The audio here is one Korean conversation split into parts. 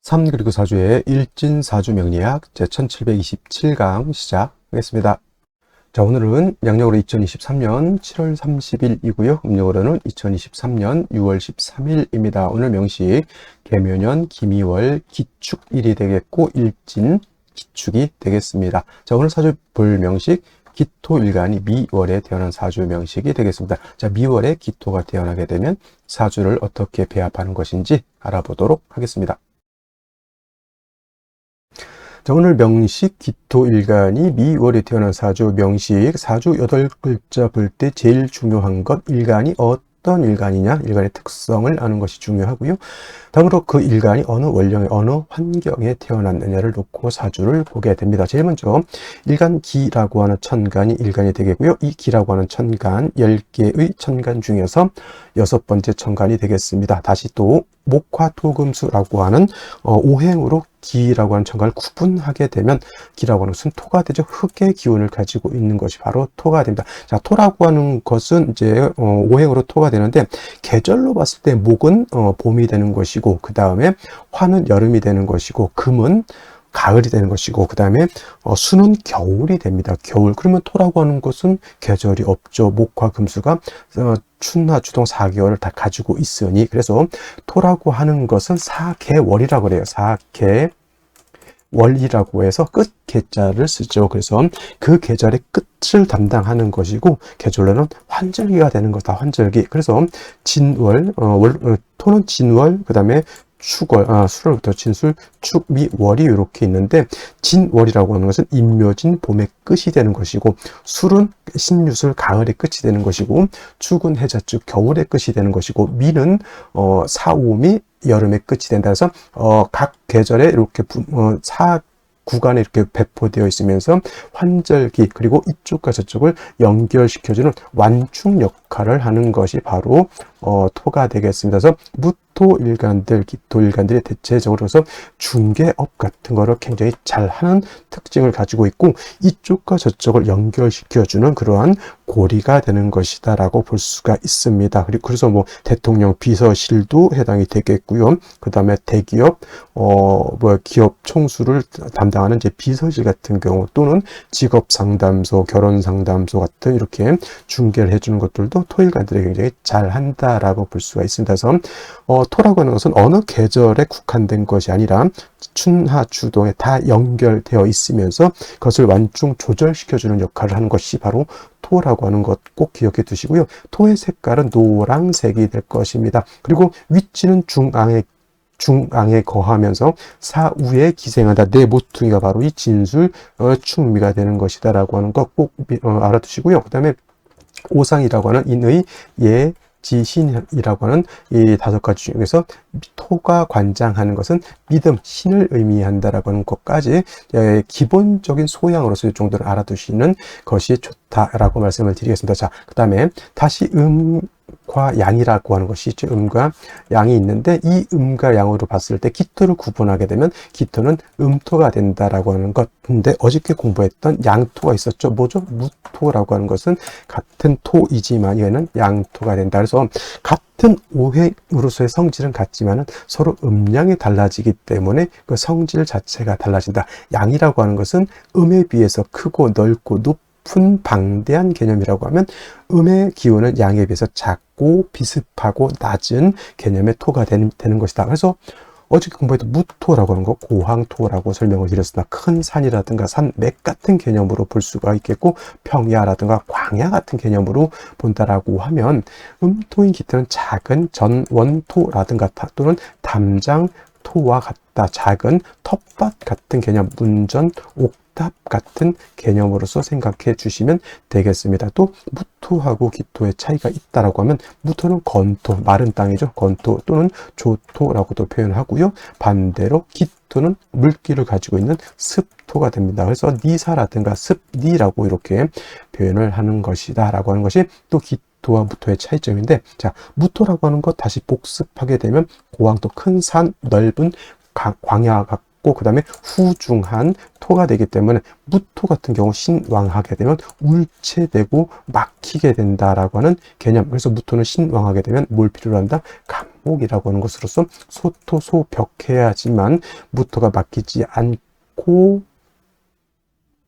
3 그리고 4주의 일진사주 명리학 제1727강 시작하겠습니다. 자, 오늘은 양력으로 2023년 7월 30일이고요. 음력으로는 2023년 6월 13일입니다. 오늘 명식 개묘년 김이월 기축일이 되겠고 일진 기축이 되겠습니다. 자, 오늘 사주 볼 명식 기토일간이 미월에 태어난 사주 명식이 되겠습니다. 자, 미월에 기토가 태어나게 되면 사주를 어떻게 배합하는 것인지 알아보도록 하겠습니다. 자, 오늘 명식 기토일간이 미월에 태어난 사주 명식 사주 8글자 볼 때 제일 중요한 것 일간이 어떤 일간이냐, 일간의 특성을 아는 것이 중요하고요. 다음으로 그 일간이 어느 원령의 어느 환경에 태어났느냐를 놓고 사주를 보게 됩니다. 제일 먼저 일간기라고 하는 천간이 일간이 되겠고요. 이 기라고 하는 천간 10개의 천간 중에서 6번째 천간이 되겠습니다. 다시 또 목화토금수라고 하는 오행으로 기라고 하는 천간을 구분하게 되면 기라고 하는 것은 토가 되죠. 흙의 기운을 가지고 있는 것이 바로 토가 됩니다. 자, 토라고 하는 것은 이제 오행으로 토가 되는데 계절로 봤을 때 목은 봄이 되는 것이고 그 다음에 화는 여름이 되는 것이고 금은 가을이 되는 것이고 그 다음에 수는 겨울이 됩니다. 겨울. 그러면 토라고 하는 것은 계절이 없죠. 목화 금수가 춘하 주동 4개월을 다 가지고 있으니 그래서 토라고 하는 것은 4개월이라고 그래요. 4개월이라고 해서 끝 계자를 쓰죠. 그래서 그 계절의 끝을 담당하는 것이고 계절로는 환절기가 되는 거다. 환절기. 그래서 진월, 토는 진월, 그 다음에 축월, 수월부터 진술, 축, 미, 월이 이렇게 있는데 진월이라고 하는 것은 임묘진 봄의 끝이 되는 것이고 술은 신유술 가을의 끝이 되는 것이고 축은 해자축 겨울의 끝이 되는 것이고 미는 사오미 여름의 끝이 된다 해서 각 계절에 이렇게 구간에 이렇게 배포되어 있으면서 환절기 그리고 이쪽과 저쪽을 연결시켜주는 완충 역할을 하는 것이 바로 토가 되겠습니다. 그래서 무토일간들, 기토일간들이 대체적으로서 중개업 같은 거를 굉장히 잘하는 특징을 가지고 있고 이쪽과 저쪽을 연결시켜주는 그러한 고리가 되는 것이다 라고 볼 수가 있습니다. 그래서 뭐 대통령 비서실도 해당이 되겠고요. 그 다음에 대기업 기업 총수를 담당하는 이제 비서실 같은 경우 또는 직업 상담소, 결혼 상담소 같은 이렇게 중개를 해주는 것들도 토일간들이 굉장히 잘한다라고 볼 수가 있습니다. 그래서 토라고 하는 것은 어느 계절에 국한된 것이 아니라 춘하 주동에 다 연결되어 있으면서 그것을 완충 조절시켜주는 역할을 하는 것이 바로 토라고 하는 것 꼭 기억해 두시고요. 토의 색깔은 노란색이 될 것입니다. 그리고 위치는 중앙에 거하면서 사우에 기생한다. 내 모퉁이가 바로 이 진술 충미가 되는 것이다 라고 하는 것 꼭 알아두시고요. 그 다음에 오상이라고 하는 인의 예 지신이라고 하는 이 5가지 중에서 토가 관장하는 것은 믿음, 신을 의미한다라고 하는 것까지 기본적인 소양으로서 이 정도를 알아두시는 것이 좋다라고 말씀을 드리겠습니다. 자, 그 다음에 다시 음과 양이라고 하는 것이 있죠. 음과 양이 있는데 이 음과 양으로 봤을 때 기토를 구분하게 되면 기토는 음토가 된다라고 하는 것. 근데 어저께 공부했던 양토가 있었죠. 뭐죠? 무토라고 하는 것은 같은 토이지만 얘는 양토가 된다. 그래서 같은 오행으로서의 성질은 같지만 서로 음량이 달라지기 때문에 그 성질 자체가 달라진다. 양이라고 하는 것은 음에 비해서 크고 넓고 높은 방대한 개념이라고 하면 음의 기운은 양에 비해서 작고 비습하고 낮은 개념의 토가 되는 것이다. 그래서 어저께 공부했던 무토라고 하는 거 고황토라고 설명을 드렸으나 큰 산이라든가 산맥 같은 개념으로 볼 수가 있겠고 평야라든가 광야 같은 개념으로 본다라고 하면 음토인 기토는 작은 전원토라든가 또는 담장토와 같다. 작은 텃밭 같은 개념, 문전, 옥탑 같은 개념으로서 생각해 주시면 되겠습니다. 또 무토하고 기토의 차이가 있다라고 하면 무토는 건토, 마른 땅이죠. 건토 또는 조토라고도 표현하고요. 반대로 기토는 물기를 가지고 있는 습토가 됩니다. 그래서 니사라든가 습니라고 이렇게 표현을 하는 것이다 라고 하는 것이 또 기토와 무토의 차이점인데 자, 무토라고 하는 것 다시 복습하게 되면 고황토 큰 산, 넓은 광야 고 그다음에 후중한 토가 되기 때문에 무토 같은 경우 신왕하게 되면 울체되고 막히게 된다라고 하는 개념. 그래서 무토는 신왕하게 되면 뭘 필요로 한다? 간목이라고 하는 것으로서 소토 소벽해야지만 무토가 막히지 않고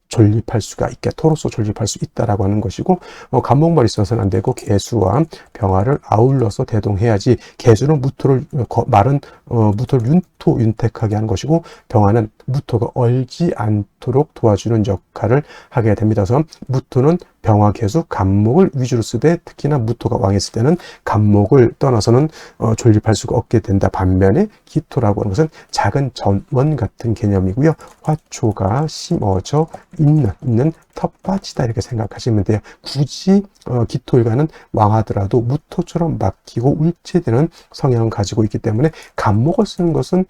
존립할 수가 있게, 토로서 존립할 수 있다라고 하는 것이고, 간목만 있어서는 안 되고 개수와 병화를 아울러서 대동해야지. 개수는 무토를 마른 무토를 윤택하게 하는 것이고, 병화는 무토가 얼지 않도록 도와주는 역할을 하게 됩니다. 그래서 무토는 병화, 개수, 간목을 위주로 쓰되 특히나 무토가 왕했을 때는 간목을 떠나서는 존립할 수가 없게 된다. 반면에 기토라고 하는 것은 작은 전원 같은 개념이고요. 화초가 심어져 있는 텃밭이다 이렇게 생각하시면 돼요. 굳이 기토일간은 왕하더라도 무토처럼 막히고 울체되는 성향을 가지고 있기 때문에 간목을 쓰는 것은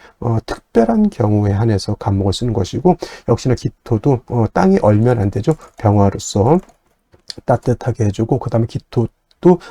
특별한 경우에 한해서 간목을 쓰는 것이고, 역시나 기토도 땅이 얼면 안 되죠. 병화로서 따뜻하게 해주고, 그 다음에 기토도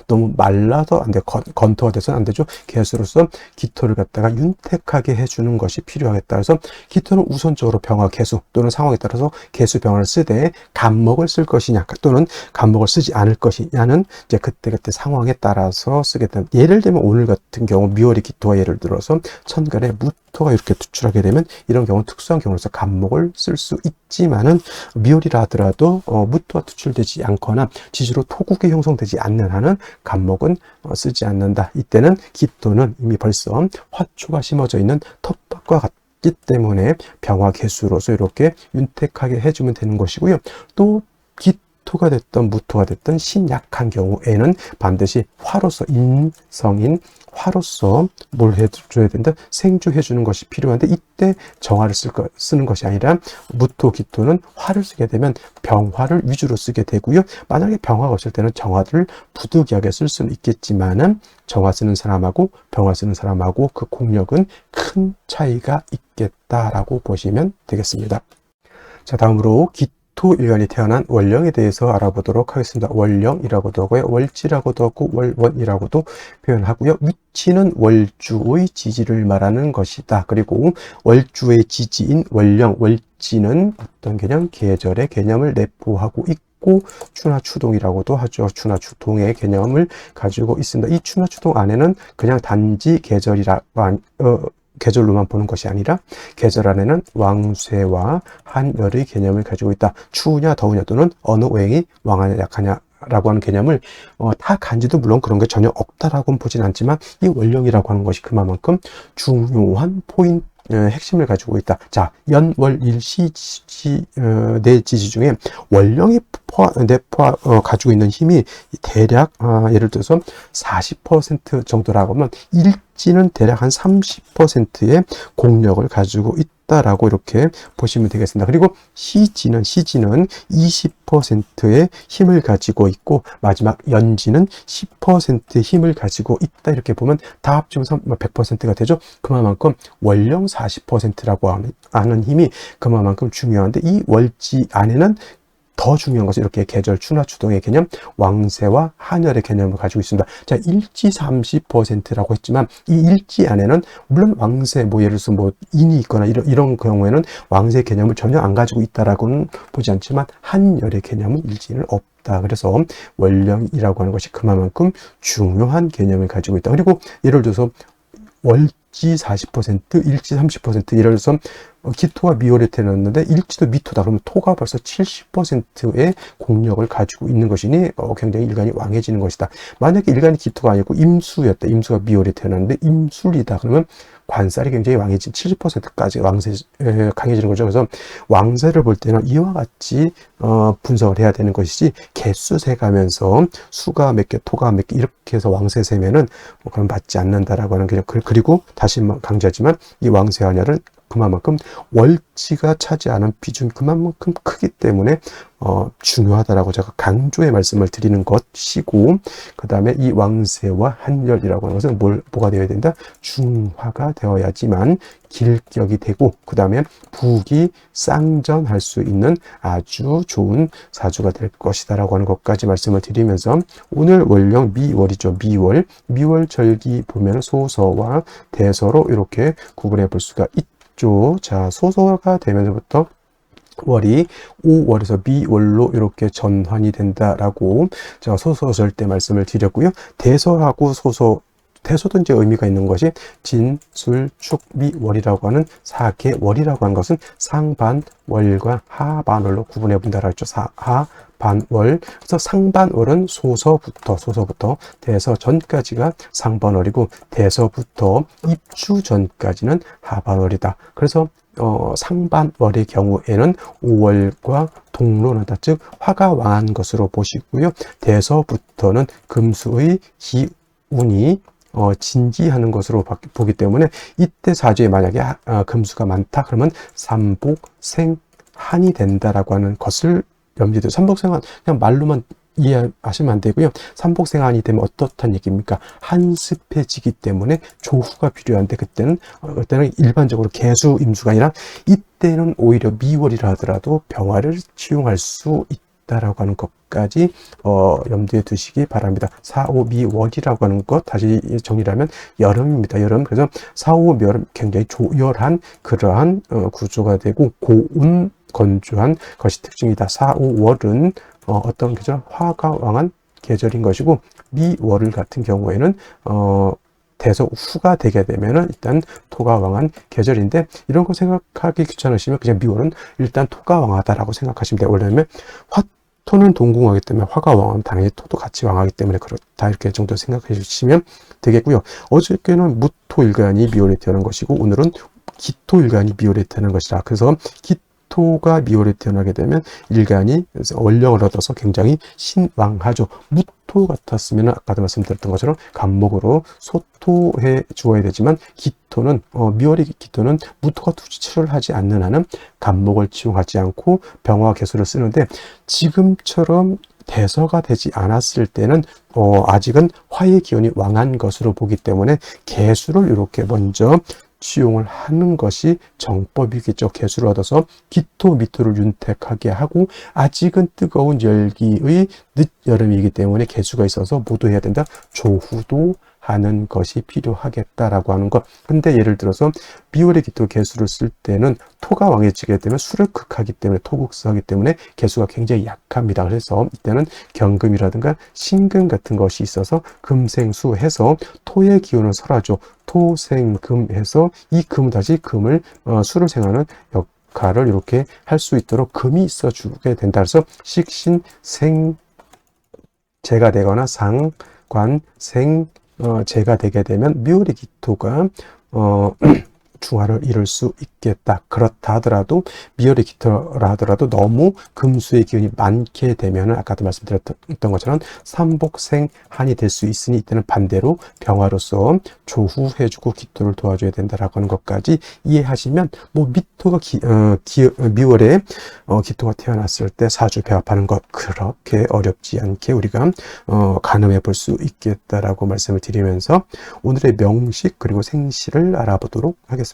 너무 말라서 안 돼, 건토가 돼서는 안 되죠. 개수로서 기토를 갖다가 윤택하게 해주는 것이 필요하겠다. 그래서 기토는 우선적으로 병화, 개수 또는 상황에 따라서 개수, 병화를 쓰되 간목을 쓸 것이냐 또는 간목을 쓰지 않을 것이냐는 이제 그때그때 상황에 따라서 쓰게 됩니다. 예를 들면 오늘 같은 경우 미월이 기토가 예를 들어서 천간에 무토가 이렇게 투출하게 되면 이런 경우는 특수한 경우로서 간목을 쓸 수 있지만은 미월이라 하더라도 무토가 투출되지 않거나 지지로 토국이 형성되지 않는 한은 간목은 쓰지 않는다. 이때는 기토는 이미 벌써 화초가 심어져 있는 텃밭과 같기 때문에 병화, 개수로서 이렇게 윤택하게 해주면 되는 것이고요. 또 기토가 됐던 무토가 됐던 신약한 경우에는 반드시 화로서 인성인 화로서 뭘 해줘야 된다? 생주해주는 것이 필요한데, 이때 정화를 쓰는 것이 아니라 무토, 기토는 화를 쓰게 되면 병화를 위주로 쓰게 되고요. 만약에 병화가 없을 때는 정화를 부득이하게 쓸 수는 있겠지만은 정화 쓰는 사람하고 병화 쓰는 사람하고 그 공력은 큰 차이가 있겠다라고 보시면 되겠습니다. 자, 다음으로 토일간이 태어난 월령에 대해서 알아보도록 하겠습니다. 월령이라고도 하고요. 월지라고도 하고 월원이라고도 표현하고요. 위치는 월주의 지지를 말하는 것이다. 그리고 월주의 지지인 월령, 월지는 어떤 개념? 계절의 개념을 내포하고 있고 추나추동이라고도 하죠. 추나추동의 개념을 가지고 있습니다. 이 추나추동 안에는 그냥 단지 계절로만 보는 것이 아니라 계절 안에는 왕쇠와 한열의 개념을 가지고 있다. 추우냐 더우냐 또는 어느 오행이 왕하냐 약하냐 라고 하는 개념을 타 간지도 물론 그런 게 전혀 없다라고는 보진 않지만, 이 월령이라고 하는 것이 그만큼 중요한 포인트, 핵심을 가지고 있다. 자, 연, 월, 일, 시, 지, 네 지지 중에 월령이 가지고 있는 힘이 대략 예를 들어서 40% 정도라고 하면 일지는 대략 한 30%의 공력을 가지고 있다라고 이렇게 보시면 되겠습니다. 그리고 시지는 20%의 힘을 가지고 있고, 마지막 연지는 10%의 힘을 가지고 있다. 이렇게 보면 다 합치면서 100%가 되죠. 그만큼 월령 40%라고 하는 힘이 그만큼 중요한데, 이 월지 안에는 더 중요한 것은 이렇게 계절, 추나추동의 개념, 왕세와 한열의 개념을 가지고 있습니다. 자, 일지 30%라고 했지만 이 일지 안에는 물론 왕세, 예를 들어서 인이 있거나 이런 경우에는 왕세 개념을 전혀 안 가지고 있다라고는 보지 않지만 한열의 개념은 일지는 없다. 그래서 월령이라고 하는 것이 그만큼 중요한 개념을 가지고 있다. 그리고 예를 들어서 월지 40%, 일지 30%, 예를 들어서 기토가 미월에 태어났는데 일지도 미토다. 그러면 토가 벌써 70%의 공력을 가지고 있는 것이니 굉장히 일간이 왕해지는 것이다. 만약에 일간이 기토가 아니고 임수였다. 임수가 미월에 태어났는데 임술이다. 그러면 관살이 굉장히 왕해진 70%까지 강해지는 거죠. 그래서 왕세를 볼 때는 이와 같이 분석을 해야 되는 것이지, 개수 세가면서 수가 몇 개, 토가 몇 개 이렇게 해서 왕세 세면은 그럼 맞지 않는다라고 하는 개념. 그리고 다시 강조하지만 이 왕세하냐를 그만큼 월지가 차지하는 비중이 그만큼 크기 때문에 중요하다라고 제가 강조의 말씀을 드리는 것이고, 그 다음에 이 왕세와 한열이라고 하는 것은 뭐가 되어야 된다? 중화가 되어야지만 길격이 되고, 그 다음에 북이 쌍전할 수 있는 아주 좋은 사주가 될 것이다 라고 하는 것까지 말씀을 드리면서, 오늘 월령 미월이죠. 미월 절기 보면 소서와 대서로 이렇게 구분해 볼 수가 있다. 있죠. 자, 소서가 되면서부터 월이 오월에서 미월로 이렇게 전환이 된다라고 제가 소서설 때 말씀을 드렸고요. 대서하고 소서, 대서도 이제 의미가 있는 것이 진, 술, 축, 미, 월이라고 하는 4개월이라고 하는 것은 상반월과 하반월로 구분해 본다라고 했죠. 하반월. 그래서 상반월은 소서부터 대서 전까지가 상반월이고 대서부터 입추 전까지는 하반월이다. 그래서 상반월의 경우에는 5월과 동로나다, 즉 화가 왕한 것으로 보시고요. 대서부터는 금수의 기운이 진지하는 것으로 보기 때문에 이때 사주에 만약에 금수가 많다 그러면 삼복생한이 된다라고 하는 것을 염두에 두고, 삼복생한 그냥 말로만 이해하시면 안 되고요. 삼복생한이 되면 어떻다는 얘기입니까? 한습해지기 때문에 조후가 필요한데 그때는 일반적으로 개수 임수가 아니라 이때는 오히려 미월이라 하더라도 병화를 치용할 수 있다라고 하는 것까지 염두에 두시기 바랍니다. 4, 5, 미월이라고 하는 것 다시 정리를 하면 여름입니다. 여름. 그래서 4, 5, 미월은 굉장히 조열한 그러한 구조가 되고 고운 건조한 것이 특징이다. 4, 5월은 어떤 계절? 화가 왕한 계절인 것이고, 미월 같은 경우에는 대서 후가 되게 되면은 일단 토가 왕한 계절인데, 이런 거 생각하기 귀찮으시면 그냥 미월은 일단 토가 왕하다라고 생각하시면 돼요. 왜냐하면 토는 동궁하기 때문에 화가 왕하면 당연히 토도 같이 왕하기 때문에 그렇다, 이렇게 정도 생각해 주시면 되겠고요. 어저께는 무토일간이 미월에 태어난 것이고 오늘은 기토일간이 미월에 태어난 것이라, 그래서 토가 미월에 태어나게 되면 일간이 원령을 얻어서 굉장히 신왕하죠. 무토 같았으면 아까도 말씀드렸던 것처럼 간목으로 소토해 주어야 되지만 기토는 미월의 기토는 무토가 투지를 하지 않는 한은 간목을 치용하지 않고 병화 개수를 쓰는데, 지금처럼 대서가 되지 않았을 때는 아직은 화의 기운이 왕한 것으로 보기 때문에 개수를 이렇게 먼저 치용을 하는 것이 정법이겠죠. 개수를 얻어서 기토, 미토를 윤택하게 하고, 아직은 뜨거운 열기의 늦여름이기 때문에 개수가 있어서 모두 해야 된다. 조후도 하는 것이 필요하겠다라고 하는 것. 근데 예를 들어서 미월의 기토 개수를 쓸 때는 토가 왕해지게 되면 수력극하기 때문에, 토국수하기 때문에 개수가 굉장히 약합니다. 그래서 이때는 경금이라든가 신금 같은 것이 있어서 금생수해서 토의 기운을 설하죠. 토생금해서 이 금 다시 금을 수를 생하는 역할을 이렇게 할 수 있도록 금이 있어 주게 된다. 그래서 식신생 제가 되거나 상관생 제가 되게 되면 미월의 기토가 중화를 이룰 수 있겠다. 그렇다 하더라도 미월의 기토라 하더라도 너무 금수의 기운이 많게 되면 아까도 말씀드렸던 것처럼 삼복생한이 될 수 있으니 이때는 반대로 병화로서 조후해주고 기토를 도와줘야 된다라고 하는 것까지 이해하시면, 뭐 미토가 미월에 기토가 태어났을 때 사주 배합하는 것 그렇게 어렵지 않게 우리가 가늠해 볼 수 있겠다라고 말씀을 드리면서 오늘의 명식 그리고 생시를 알아보도록 하겠습니다.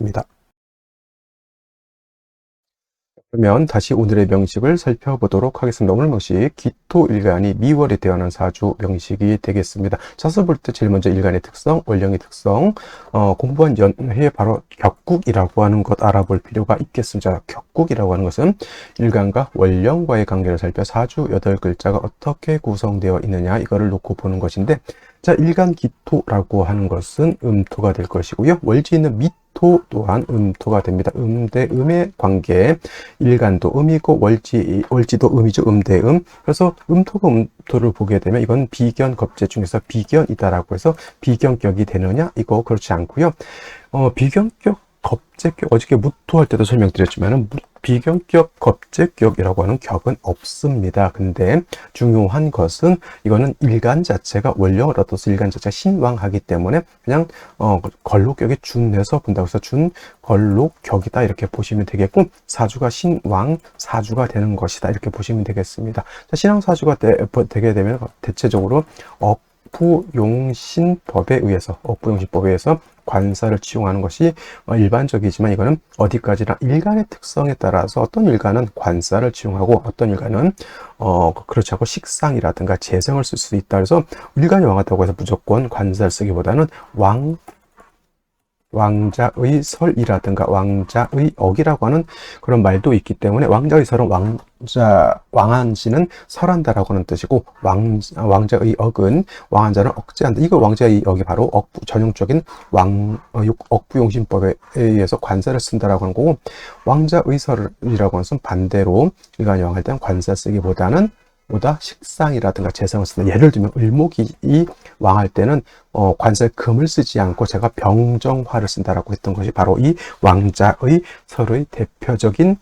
그러면 다시 오늘의 명식을 살펴보도록 하겠습니다. 오늘 명식, 기토일간이 미월에 태어난 사주 명식이 되겠습니다. 자서 볼 때 제일 먼저 일간의 특성, 월령의 특성, 공부한 연해 바로 격국이라고 하는 것 알아볼 필요가 있겠습니다. 격국이라고 하는 것은 일간과 월령과의 관계를 살펴 사주 8글자가 어떻게 구성되어 있느냐 이거를 놓고 보는 것인데, 자, 일간 기토라고 하는 것은 음토가 될 것이고요. 월지 있는 미토 또한 음토가 됩니다. 음 대 음의 관계, 일간도 음이고 월지도 음이죠. 음 대 음. 그래서 음토가 음토를 보게 되면 이건 비견 겁재 중에서 비견이다라고 해서 비견격이 되느냐? 이거 그렇지 않고요. 비견격 겁재격, 어저께 무토할 때도 설명드렸지만 비견격 겁재격이라고 하는 격은 없습니다. 근데 중요한 것은 이거는 일간 자체가 원령을 얻어서 일간 자체가 신왕하기 때문에 그냥 걸록격에 준해서 본다고 해서 준걸록격이다 이렇게 보시면 되겠고, 사주가 신왕 사주가 되는 것이다 이렇게 보시면 되겠습니다. 자, 신왕 사주가 되게 되면 대체적으로 업부용신법에 의해서 관사를 치용하는 것이 일반적이지만, 이거는 어디까지나 일간의 특성에 따라서 어떤 일간은 관사를 치용하고 어떤 일간은 그렇지 않고 식상이라든가 재성을 쓸 수 있다. 그래서 일간이 왕하다고 해서 무조건 관사를 쓰기보다는 왕자의 설이라든가 왕자의 억이라고 하는 그런 말도 있기 때문에 왕자의 설은 왕한지는 설한다라고 하는 뜻이고 왕자의 억은 왕한자는 억제한다. 이거 왕자의 억이 바로 전형적인 억부용신법에 의해서 관사를 쓴다라고 하는 거고, 왕자의 설이라고 하는 것은 반대로 일간이 왕할 때는 관사 쓰기보다는 보다 식상이라든가 재성을 쓴다. 예를 들면 을목이 왕할 때는 관사에 금을 쓰지 않고 제가 병정화를 쓴다라고 했던 것이 바로 이 왕자의 설의 대표적인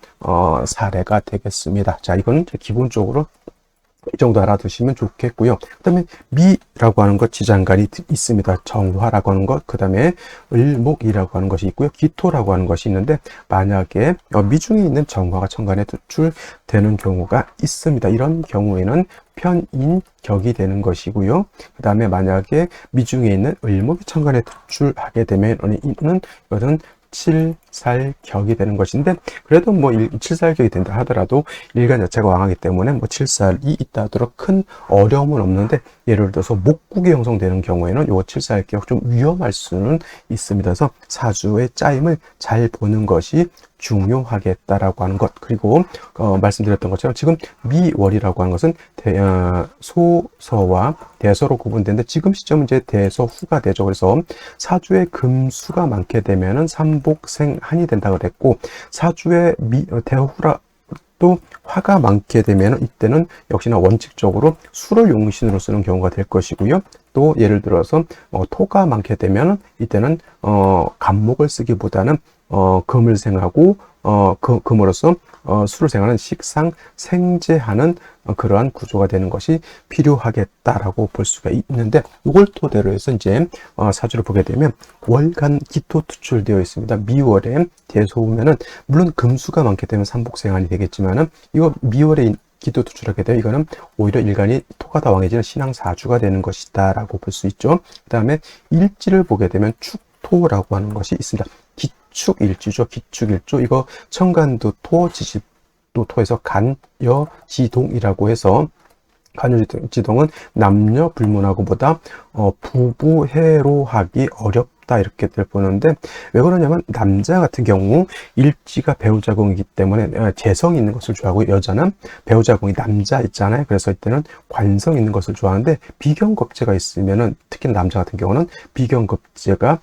사례가 되겠습니다. 자, 이거는 기본적으로 이 정도 알아두시면 좋겠고요. 그 다음에 미라고 하는 것 지장간이 있습니다. 정화라고 하는 것, 그 다음에 을목이라고 하는 것이 있고요. 기토라고 하는 것이 있는데, 만약에 미중에 있는 정화가 천간에 투출되는 경우가 있습니다. 이런 경우에는 편인격이 되는 것이고요. 그 다음에 만약에 미중에 있는 을목이 천간에 투출하게 되면 이것은 칠살격이 되는 것인데, 그래도 뭐 칠살격이 된다 하더라도 일간 자체가 왕하기 때문에 뭐 칠살이 있다 하더라도 큰 어려움은 없는데, 예를 들어서 목국이 형성되는 경우에는 요 칠살격 좀 위험할 수는 있습니다. 그래서 사주의 짜임을 잘 보는 것이 중요하겠다라고 하는 것. 그리고 말씀드렸던 것처럼 지금 미월이라고 하는 것은 소서와 대서로 구분되는데, 지금 시점은 이제 대서후가 되죠. 그래서 사주에 금수가 많게 되면은 삼복생한이 된다 그랬고, 사주에 대후라 또 화가 많게 되면 이때는 역시나 원칙적으로 수를 용신으로 쓰는 경우가 될 것이고요. 또 예를 들어서 토가 많게 되면 이때는 간목을 쓰기보다는 금을 생하고 금으로써 수를 생하는 식상 생재하는 그러한 구조가 되는 것이 필요하겠다라고 볼 수가 있는데, 이걸 토대로 해서 이제 사주를 보게 되면 월간 기토 투출되어 있습니다. 미월에 대소우면은 물론 금수가 많게 되면 삼복생한이 되겠지만은, 이거 미월에 기토 투출하게 되면 이거는 오히려 일간이 토가 다 왕해지는 신앙사주가 되는 것이다 라고 볼 수 있죠. 그 다음에 일지를 보게 되면 축토라고 하는 것이 있습니다. 기축일주죠. 기축일주. 이거 천간도 토, 지지도 토에서 간여지동이라고 해서, 간여지동은 남녀 불문하고보다 부부해로하기 어렵다 이렇게들 보는데, 왜 그러냐면 남자 같은 경우 일지가 배우자궁이기 때문에 재성 있는 것을 좋아하고, 여자는 배우자궁이 남자 있잖아요. 그래서 이때는 관성 있는 것을 좋아하는데, 비경겁제가 있으면은 특히 남자 같은 경우는 비경겁제가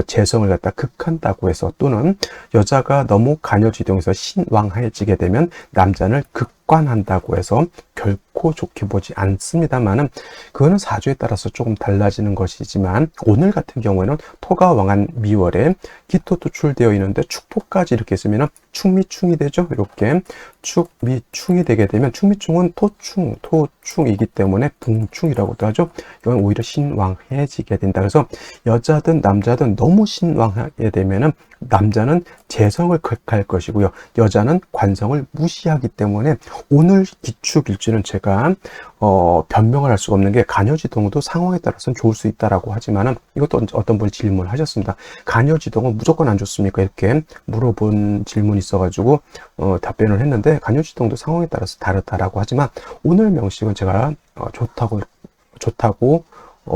재성을 갖다 극한다고 해서, 또는 여자가 너무 간여지동에서 신왕해지게 되면 남자는 극관한다고 해서 결코 좋게 보지 않습니다만은, 그거는 사주에 따라서 조금 달라지는 것이지만, 오늘 같은 경우에는 토가 왕한 미월에 기토 투출되어 있는데 축토까지 이렇게 있으면 축미충이 되죠. 이렇게 축미충이 되게 되면, 축미충은 토충이기 때문에 붕충이라고도 하죠. 이건 오히려 신왕해지게 된다. 그래서 여자든 남자든 너무 신왕하게 되면은 남자는 재성을 극할 것이고요, 여자는 관성을 무시하기 때문에, 오늘 기축일주는 제가 변명을 할 수가 없는 게, 간여지동도 상황에 따라서는 좋을 수 있다라고 하지만은, 이것도 어떤 분이 질문을 하셨습니다. 간여지동은 무조건 안 좋습니까? 이렇게 물어본 질문이 있어가지고 답변을 했는데, 간여지동도 상황에 따라서 다르다라고 하지만, 오늘 명식은 제가 좋다고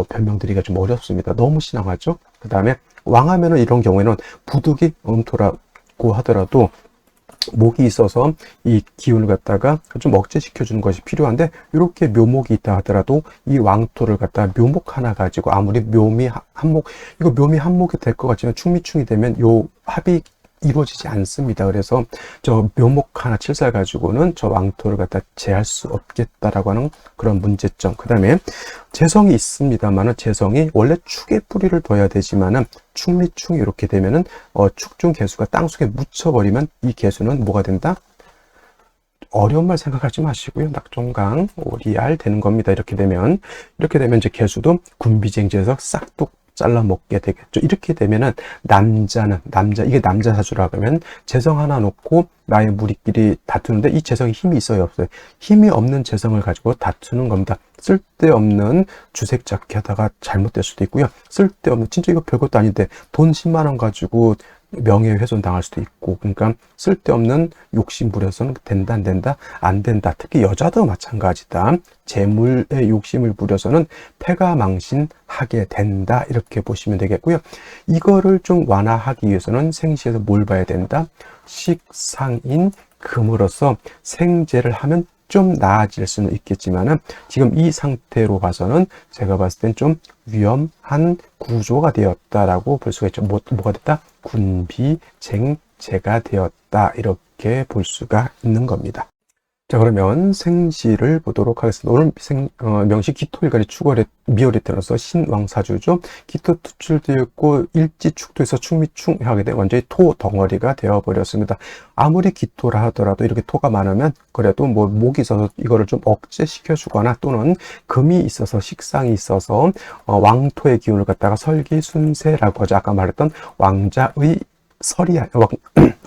변명드리기가 좀 어렵습니다. 너무 신앙하죠. 그 다음에 왕하면은 이런 경우에는 부득이 음토라고 하더라도 목이 있어서 이 기운을 갖다가 좀 억제시켜 주는 것이 필요한데, 이렇게 묘목이 있다 하더라도 이 왕토를 갖다가 묘목 하나 가지고, 아무리 묘미 한목, 이거 묘미 한목이 될 것 같지만 축미충이 되면 요 합이 이루어지지 않습니다. 그래서 저 묘목 하나 칠살 가지고는 저 왕토를 갖다 제할 수 없겠다라고 하는 그런 문제점. 그 다음에 재성이 있습니다만은, 재성이 원래 축에 뿌리를 둬야 되지만은 축미충이 이렇게 되면은 축중 개수가 땅속에 묻혀버리면 이 개수는 뭐가 된다? 어려운 말 생각하지 마시고요, 낙종강 오리알 되는 겁니다. 이렇게 되면 이제 개수도 군비쟁지에서 싹둑 잘라 먹게 되겠죠. 이렇게 되면은 이게 남자 사주라고 하면 재성 하나 놓고 나의 무리끼리 다투는데, 이 재성이 힘이 있어요, 없어요? 힘이 없는 재성을 가지고 다투는 겁니다. 쓸데없는 주색잡기 하다가 잘못될 수도 있고요, 쓸데없는, 진짜 이거 별것도 아닌데 돈 10만 원 가지고 명예훼손 당할 수도 있고, 그러니까 쓸데없는 욕심 부려서는 된다, 안 된다, 안 된다. 특히 여자도 마찬가지다. 재물에 욕심을 부려서는 패가망신하게 된다. 이렇게 보시면 되겠고요. 이거를 좀 완화하기 위해서는 생시에서 뭘 봐야 된다? 식상인 금으로써 생재를 하면 좀 나아질 수는 있겠지만은 지금 이 상태로 봐서는 제가 봤을 땐 좀 위험한 구조가 되었다라고 볼 수가 있죠. 뭐가 됐다? 군비쟁제가 되었다. 이렇게 볼 수가 있는 겁니다. 자, 그러면 생시를 보도록 하겠습니다. 오늘 명시 기토일간이 축월에 미월에 태어나서 신왕사주죠. 기토 투출되어 있고 일지축도에서 축미충하게 돼 완전히 토 덩어리가 되어버렸습니다. 아무리 기토라 하더라도 이렇게 토가 많으면 그래도 뭐 목이 있어서 이거를 좀 억제시켜주거나 또는 금이 있어서 식상이 있어서 왕토의 기운을 갖다가 설기순세라고 하죠. 아까 말했던 왕자의 설이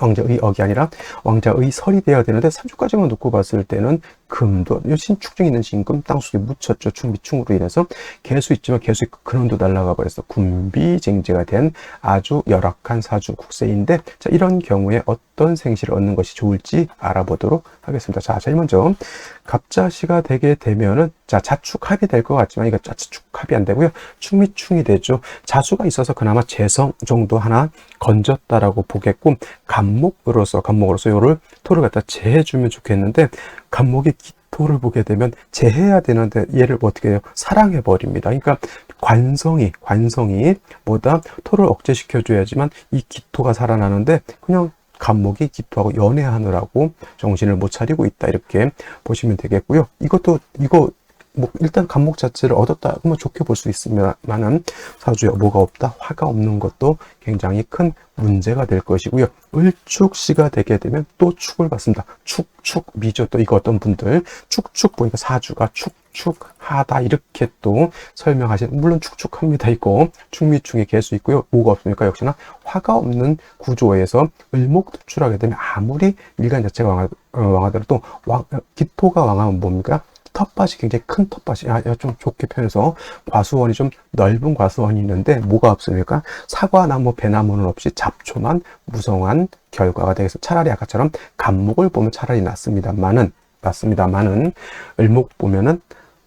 왕자의 억이 아니라 왕자의 설이 되어야 되는데 3주까지만 놓고 봤을 때는 금도 신축중 있는 신금 땅속에 묻혔죠. 충비충으로 인해서 개수 있지만 개수 있고 근원도 날아가 버려서 군비쟁제가 된 아주 열악한 사주 국세인데, 자, 이런 경우에 어떤 생시를 얻는 것이 좋을지 알아보도록 하겠습니다. 자, 제일 먼저 갑자시가 되게 되면은 자, 자축합이 될 것 같지만 이거 자축합이 안 되고요. 충미충이 되죠. 자수가 있어서 그나마 재성 정도 하나 건졌다라고 보겠고, 간목으로서 요를 토를 갖다 재해주면 좋겠는데, 간목이 기토를 보게 되면 재해야 되는데 얘를 어떻게 해요? 사랑해 버립니다. 그러니까 관성이 뭐다? 토를 억제시켜줘야지만 이 기토가 살아나는데 그냥 간목이 기토하고 연애하느라고 정신을 못 차리고 있다. 이렇게 보시면 되겠고요. 이거 뭐 일단 간목 자체를 얻었다 그러면 좋게 볼 수 있으면은 사주에 뭐가 없다, 화가 없는 것도 굉장히 큰 문제가 될 것이고요. 을축시가 되게 되면 또 축을 받습니다. 축미죠. 또 이거 어떤 분들 축 보니까 사주가 축축하다 이렇게 또 설명하시는, 물론 축축합니다 있고 축미충의 개수 있고요. 뭐가 없으니까 역시나 화가 없는 구조에서 을목투출하게 되면 아무리 일간 자체가 왕하더라도 기토가 왕하면 뭡니까? 텃밭이 굉장히 큰 텃밭이, 좀 좋게 표현해서 과수원이 좀 넓은 과수원이 있는데 뭐가 없습니까? 사과나무, 배나무는 없이 잡초만 무성한 결과가 되겠어. 차라리 아까처럼 간목을 보면 차라리 낫습니다만은 을목 보면은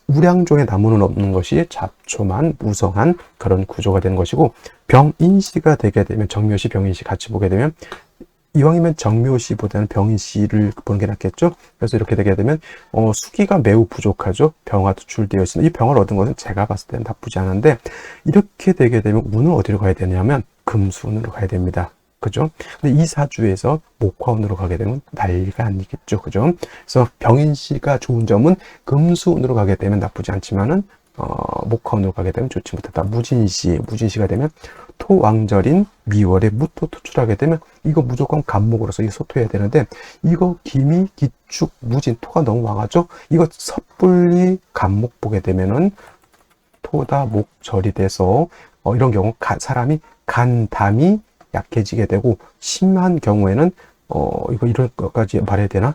우량종의 나무는 없는 것이 잡초만 무성한 그런 구조가 되는 것이고, 병인시가 되게 되면 정묘시, 병인시 같이 보게 되면 이왕이면 정묘시보다는 병인시를 보는 게 낫겠죠. 그래서 이렇게 되게 되면 수기가 매우 부족하죠. 병화 투출되어 있습니다. 이 병을 얻은 것은 제가 봤을 때는 나쁘지 않은데, 이렇게 되게 되면 운은 어디로 가야 되냐면 금수운으로 가야 됩니다. 그죠? 근데 이 사주에서 목화운으로 가게 되면 난리가 아니겠죠. 그죠? 그래서 병인시가 좋은 점은 금수운으로 가게 되면 나쁘지 않지만은 목화운으로 가게 되면 좋지 못하다. 무진시가 되면 토왕절인 미월에 무토 투출하게 되면 이거 무조건 간목으로서 이 소토해야 되는데, 이거 기미, 기축, 무진, 토가 너무 왕하죠. 이거 섣불리 간목 보게 되면은 토다 목절이 돼서 이런 경우 사람이 간담이 약해지게 되고, 심한 경우에는 이거 이런 것까지 말해야 되나?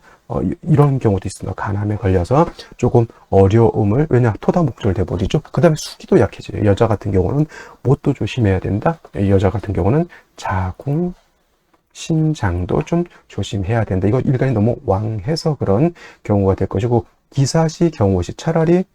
이런 경우도 있습니다. 간암에 걸려서 조금 어려움을, 왜냐, 토다 목절 돼버리죠. 그 다음에 수기도 약해져요. 여자 같은 경우는 못도 조심해야 된다. 여자 같은 경우는 자궁, 신장도 좀 조심해야 된다. 이거 일간이 너무 왕해서 그런 경우가 될 것이고, 기사시, 경호시 차라리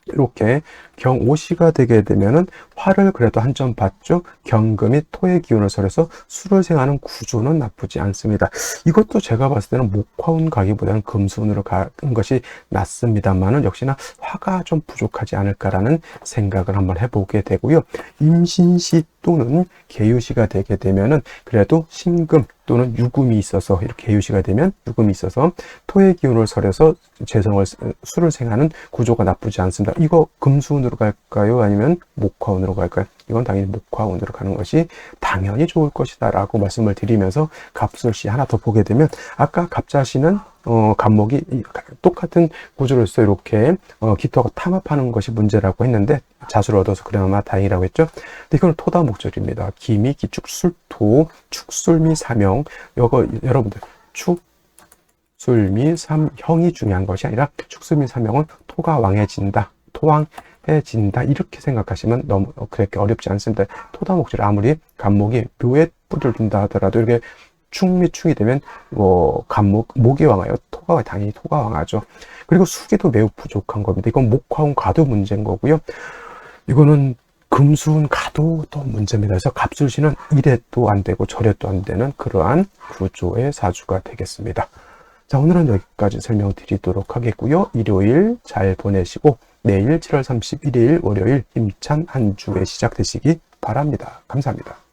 이렇게 경오시가 되게 되면은 화를 그래도 한 점 받죠. 경금이 토의 기운을 설해서 수를 생하는 구조는 나쁘지 않습니다. 이것도 제가 봤을 때는 목화운 가기보다는 금수운으로 가는 것이 낫습니다만은 역시나 화가 좀 부족하지 않을까라는 생각을 한번 해보게 되고요. 임신시 또는 계유시가 되게 되면은 그래도 신금 또는 유금이 있어서, 이렇게 계유시가 되면 유금이 있어서 토의 기운을 설해서 수를 생하는 구조가 나쁘지 않습니다. 이거 금수운으로 갈까요? 아니면 목화운으로 갈까요? 이건 당연히 목화운으로 가는 것이 당연히 좋을 것이다 라고 말씀을 드리면서 갑술시 하나 더 보게 되면, 아까 갑자시는 간목이 똑같은 구조로서 이렇게 기토하고 탐합하는 것이 문제라고 했는데 자수를 얻어서 그나마 다행이라고 했죠. 근데 이건 토다 목절입니다. 기미, 기축, 술토, 축술미, 사명. 이거 여러분들 축술미, 삼형이 중요한 것이 아니라 축술미, 사명은 토가 왕해진다, 토왕해진다 이렇게 생각하시면 너무 그렇게 어렵지 않습니다. 토다 목절, 아무리 간목이 묘에 뿌리를 둔다 하더라도 이렇게 충이 되면 목이 왕하여 당연히 토가 왕하죠. 그리고 수기도 매우 부족한 겁니다. 이건 목화운 가도 문제인 거고요. 이거는 금수운 가도 또 문제입니다. 그래서 갑술신은 이래도 안 되고 저래도 안 되는 그러한 구조의 사주가 되겠습니다. 자, 오늘은 여기까지 설명드리도록 하겠고요. 일요일 잘 보내시고 내일 7월 31일 월요일 힘찬 한 주에 시작되시기 바랍니다. 감사합니다.